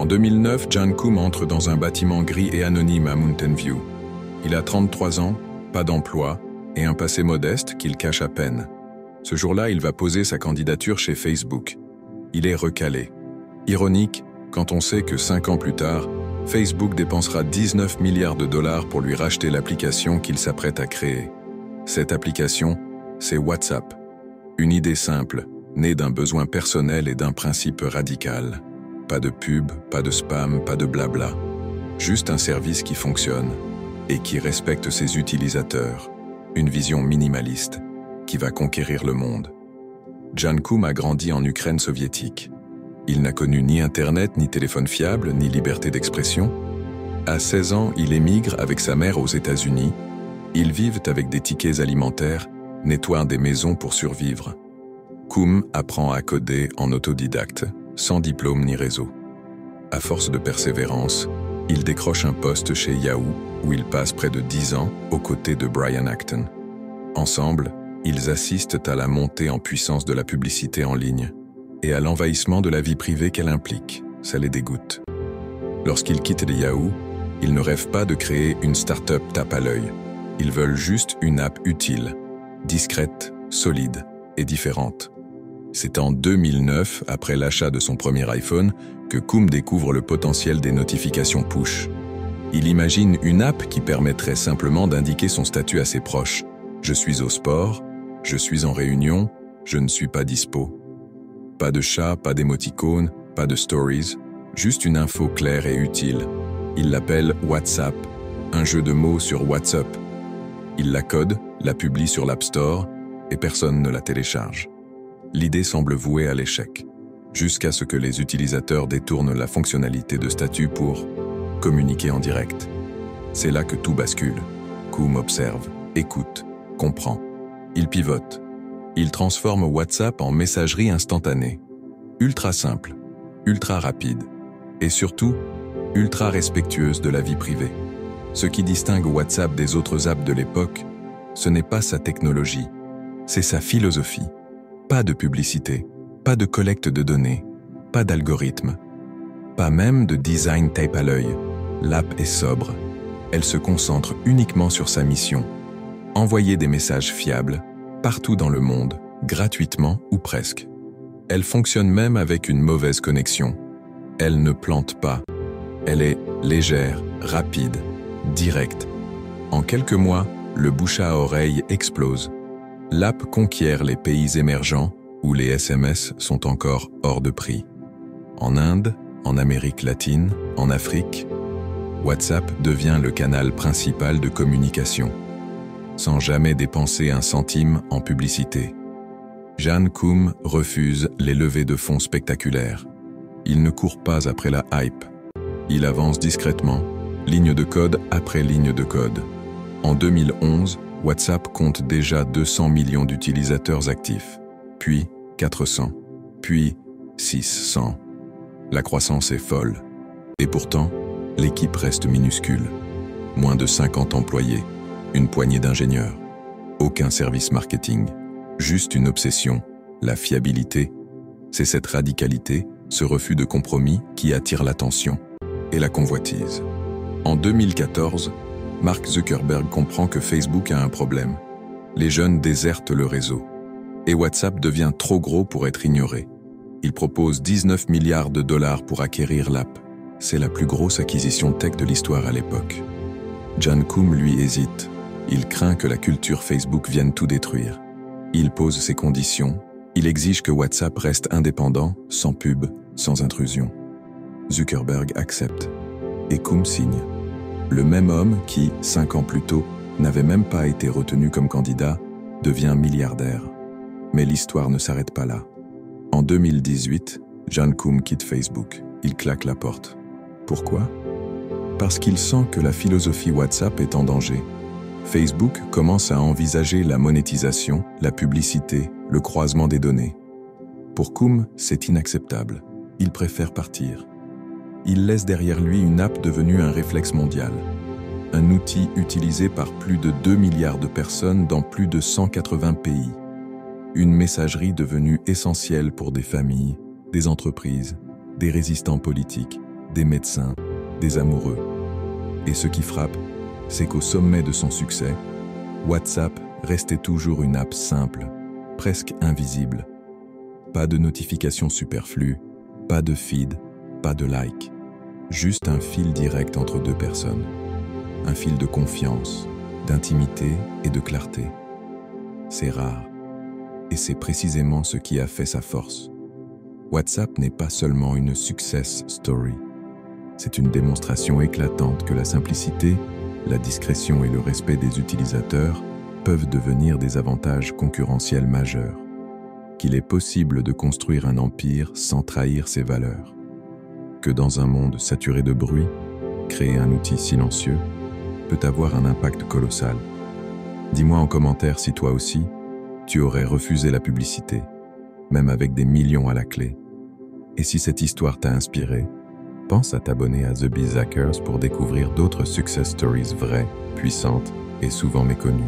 En 2009, John Koum entre dans un bâtiment gris et anonyme à Mountain View. Il a 33 ans, pas d'emploi et un passé modeste qu'il cache à peine. Ce jour-là, il va poser sa candidature chez Facebook. Il est recalé. Ironique, quand on sait que 5 ans plus tard, Facebook dépensera 19 milliards de dollars pour lui racheter l'application qu'il s'apprête à créer. Cette application, c'est WhatsApp. Une idée simple, née d'un besoin personnel et d'un principe radical. Pas de pub, pas de spam, pas de blabla. Juste un service qui fonctionne et qui respecte ses utilisateurs. Une vision minimaliste qui va conquérir le monde. John Koum a grandi en Ukraine soviétique. Il n'a connu ni Internet, ni téléphone fiable, ni liberté d'expression. À 16 ans, il émigre avec sa mère aux États-Unis. Ils vivent avec des tickets alimentaires, nettoient des maisons pour survivre. Koum apprend à coder en autodidacte, sans diplôme ni réseau. À force de persévérance, il décroche un poste chez Yahoo, où il passe près de 10 ans aux côtés de Brian Acton. Ensemble, ils assistent à la montée en puissance de la publicité en ligne et à l'envahissement de la vie privée qu'elle implique. Ça les dégoûte. Lorsqu'ils quittent les Yahoo, ils ne rêvent pas de créer une start-up tape à l'œil. Ils veulent juste une app utile, discrète, solide et différente. C'est en 2009, après l'achat de son premier iPhone, que Koum découvre le potentiel des notifications push. Il imagine une app qui permettrait simplement d'indiquer son statut à ses proches. Je suis au sport, je suis en réunion, je ne suis pas dispo. Pas de chat, pas d'émoticône, pas de stories, juste une info claire et utile. Il l'appelle WhatsApp, un jeu de mots sur WhatsApp. Il la code, la publie sur l'App Store et personne ne la télécharge. L'idée semble vouée à l'échec, jusqu'à ce que les utilisateurs détournent la fonctionnalité de statut pour communiquer en direct. C'est là que tout bascule. Koum observe, écoute, comprend. Il pivote. Il transforme WhatsApp en messagerie instantanée. Ultra simple, ultra rapide et surtout, ultra respectueuse de la vie privée. Ce qui distingue WhatsApp des autres apps de l'époque, ce n'est pas sa technologie, c'est sa philosophie. Pas de publicité, pas de collecte de données, pas d'algorithme, pas même de design tape à l'œil. L'app est sobre. Elle se concentre uniquement sur sa mission. Envoyer des messages fiables, partout dans le monde, gratuitement ou presque. Elle fonctionne même avec une mauvaise connexion. Elle ne plante pas. Elle est légère, rapide, directe. En quelques mois, le bouche à oreille explose. L'app conquiert les pays émergents où les SMS sont encore hors de prix. En Inde, en Amérique latine, en Afrique, WhatsApp devient le canal principal de communication, sans jamais dépenser un centime en publicité. John Koum refuse les levées de fonds spectaculaires. Il ne court pas après la hype. Il avance discrètement, ligne de code après ligne de code. En 2011, WhatsApp compte déjà 200 millions d'utilisateurs actifs, puis 400, puis 600. La croissance est folle. Et pourtant, l'équipe reste minuscule. Moins de 50 employés, une poignée d'ingénieurs. Aucun service marketing, juste une obsession, la fiabilité. C'est cette radicalité, ce refus de compromis qui attire l'attention et la convoitise. En 2014, Mark Zuckerberg comprend que Facebook a un problème. Les jeunes désertent le réseau. Et WhatsApp devient trop gros pour être ignoré. Il propose 19 milliards de dollars pour acquérir l'app. C'est la plus grosse acquisition tech de l'histoire à l'époque. John Koum, lui, hésite. Il craint que la culture Facebook vienne tout détruire. Il pose ses conditions. Il exige que WhatsApp reste indépendant, sans pub, sans intrusion. Zuckerberg accepte. Et Koum signe. Le même homme qui, 5 ans plus tôt, n'avait même pas été retenu comme candidat, devient milliardaire. Mais l'histoire ne s'arrête pas là. En 2018, John Koum quitte Facebook. Il claque la porte. Pourquoi ? Parce qu'il sent que la philosophie WhatsApp est en danger. Facebook commence à envisager la monétisation, la publicité, le croisement des données. Pour Koum, c'est inacceptable. Il préfère partir. Il laisse derrière lui une app devenue un réflexe mondial. Un outil utilisé par plus de 2 milliards de personnes dans plus de 180 pays. Une messagerie devenue essentielle pour des familles, des entreprises, des résistants politiques, des médecins, des amoureux. Et ce qui frappe, c'est qu'au sommet de son succès, WhatsApp restait toujours une app simple, presque invisible. Pas de notifications superflues, pas de feed, pas de like. Juste un fil direct entre deux personnes. Un fil de confiance, d'intimité et de clarté. C'est rare. Et c'est précisément ce qui a fait sa force. WhatsApp n'est pas seulement une success story. C'est une démonstration éclatante que la simplicité, la discrétion et le respect des utilisateurs peuvent devenir des avantages concurrentiels majeurs. Qu'il est possible de construire un empire sans trahir ses valeurs. Que dans un monde saturé de bruit, créer un outil silencieux peut avoir un impact colossal. Dis-moi en commentaire si toi aussi, tu aurais refusé la publicité, même avec des millions à la clé. Et si cette histoire t'a inspiré, pense à t'abonner à The Biz Hackers pour découvrir d'autres success stories vraies, puissantes et souvent méconnues.